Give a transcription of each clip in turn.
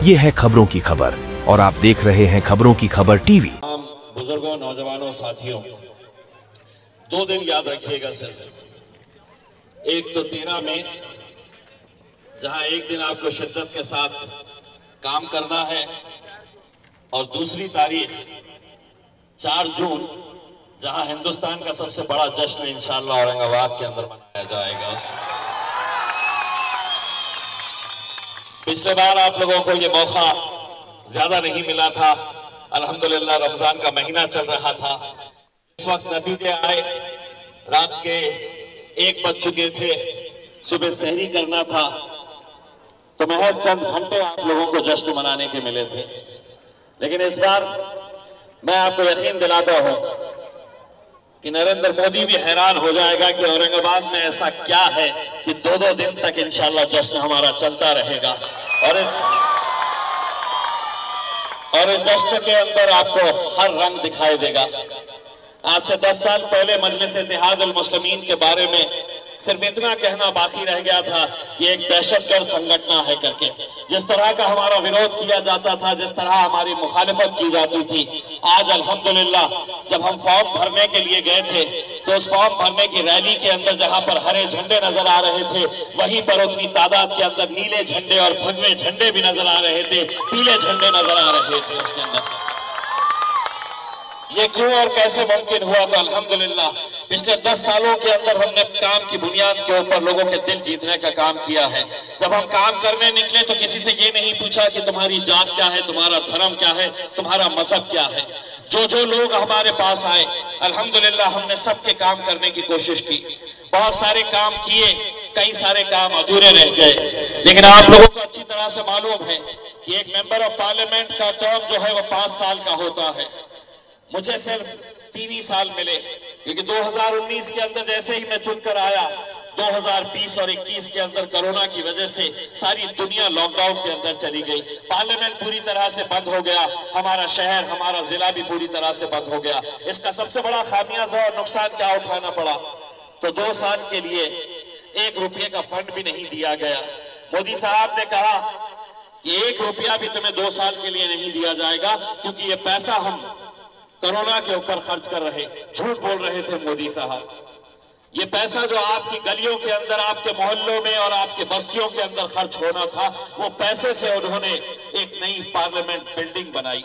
ये है खबरों की खबर और आप देख रहे हैं खबरों की खबर टीवी। बुजुर्गों, नौजवानों, साथियों, 2 दिन याद रखिएगा सिर्फ। एक तो 13 में, जहां एक दिन आपको शिद्दत के साथ काम करना है, और दूसरी तारीख 4 जून, जहां हिंदुस्तान का सबसे बड़ा जश्न इंशाअल्लाह औरंगाबाद के अंदर मनाया जाएगा। पिछले बार आप लोगों को ये मौका ज्यादा नहीं मिला था। अल्हम्दुलिल्लाह रमजान का महीना चल रहा था। इस वक्त नतीजे आए, रात के 1 बज चुके थे, सुबह सहरी करना था, तो महज चंद घंटे आप लोगों को जश्न मनाने के मिले थे। लेकिन इस बार मैं आपको यकीन दिलाता हूं कि नरेंद्र मोदी भी हैरान हो जाएगा कि औरंगाबाद में ऐसा क्या है कि 2-2 दिन तक इंशाअल्लाह जश्न हमारा चलता रहेगा। और इस जश्न के अंदर आपको हर रंग दिखाई देगा। आज से 10 साल पहले मजलिस इत्तेहादुल मुस्लिमीन के बारे में सिर्फ इतना कहना बाकी रह गया था कि एक दहशतगर्द संगठन है करके। जिस तरह का हमारा विरोध किया जाता था, जिस तरह हमारी मुखालिफत की जाती थी, आज अल्हम्दुलिल्लाह जब हम फॉर्म भरने के लिए गए थे तो उस फॉर्म भरने की रैली के अंदर जहां पर हरे झंडे नजर आ रहे थे, वहीं पर उतनी तादाद के अंदर नीले झंडे और भगवे झंडे भी नजर आ रहे थे, पीले झंडे नजर आ रहे थे उसके अंदर। ये क्यों और कैसे मुमकिन हुआ? तो अल्हम्दुलिल्लाह पिछले 10 सालों के अंदर हमने काम की बुनियाद के ऊपर लोगों के दिल जीतने का काम किया है। जब हम काम करने निकले तो किसी से ये नहीं पूछा कि तुम्हारी जात क्या है, तुम्हारा धर्म क्या है, तुम्हारा मजहब क्या है। जो लोग हमारे पास आए, अल्हम्दुलिल्लाह हमने सबके काम करने की कोशिश की। बहुत सारे काम किए, कई सारे काम अधूरे रह गए। लेकिन आप लोगों को अच्छी तरह से मालूम है कि एक मेंबर ऑफ पार्लियामेंट का टर्म जो है वो 5 साल का होता है। मुझे सिर्फ 3 ही साल मिले, क्योंकि 2019 के अंदर जैसे ही मैं चुनकर आया, 2020 और 21 के अंदर कोरोना की वजह से सारी दुनिया लॉकडाउन के अंदर चली गई। पार्लियामेंट पूरी तरह से बंद हो गया, हमारा शहर, हमारा जिला भी पूरी तरह से बंद हो गया। इसका सबसे बड़ा खामियाजा और नुकसान क्या उठाना पड़ा? तो 2 साल के लिए 1 रुपये का फंड भी नहीं दिया गया। मोदी साहब ने कहा कि 1 रुपया भी तुम्हें 2 साल के लिए नहीं दिया जाएगा, क्योंकि ये पैसा हम कोरोना के ऊपर खर्च कर रहे। झूठ बोल रहे थे मोदी साहब। ये पैसा जो आपकी गलियों के अंदर, आपके मोहल्लों में और आपके बस्तियों के अंदर खर्च होना था, वो पैसे से उन्होंने एक नई पार्लियामेंट बिल्डिंग बनाई।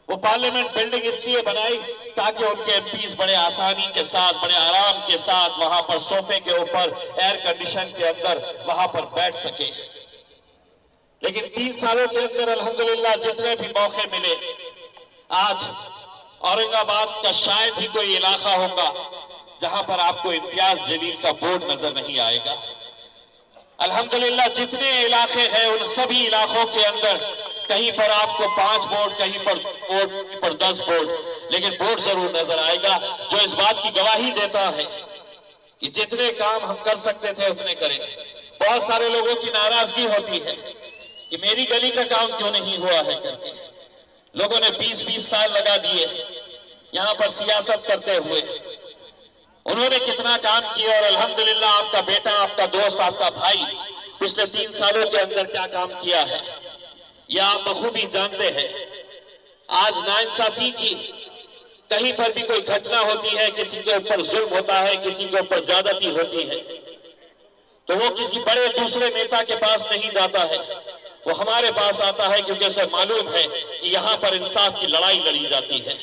वो पार्लियामेंट बिल्डिंग इसलिए बनाई ताकि उनके एमपीज बड़े आसानी के साथ, बड़े आराम के साथ वहां पर सोफे के ऊपर एयर कंडीशन के अंदर वहां पर बैठ सके। लेकिन 3 सालों के अंदर अल्हम्दुलिल्लाह जितने भी मौके मिले, आज औरंगाबाद का शायद ही कोई इलाका होगा जहां पर आपको इम्तियाज जलील का बोर्ड नजर नहीं आएगा। अल्हम्दुलिल्लाह जितने इलाके हैं उन सभी इलाकों के अंदर कहीं पर आपको 5 बोर्ड, कहीं पर 10 बोर्ड, लेकिन बोर्ड जरूर नजर आएगा, जो इस बात की गवाही देता है कि जितने काम हम कर सकते थे उतने करें। बहुत सारे लोगों की नाराजगी होती है कि मेरी गली का काम क्यों नहीं हुआ है करके। लोगों ने 20-20 साल लगा दिए यहां पर सियासत करते हुए। उन्होंने कितना काम किया, और अल्हम्दुलिल्लाह आपका बेटा, आपका दोस्त, आपका भाई पिछले 3 सालों के अंदर क्या काम किया है यह आप बखूबी जानते हैं। आज नाइंसाफी की कहीं पर भी कोई घटना होती है, किसी के ऊपर जुल्म होता है, किसी के ऊपर ज्यादती होती है, तो वो किसी बड़े दूसरे नेता के पास नहीं जाता है, वो हमारे पास आता है, क्योंकि उसे मालूम है कि यहां पर इंसाफ की लड़ाई लड़ी जाती है।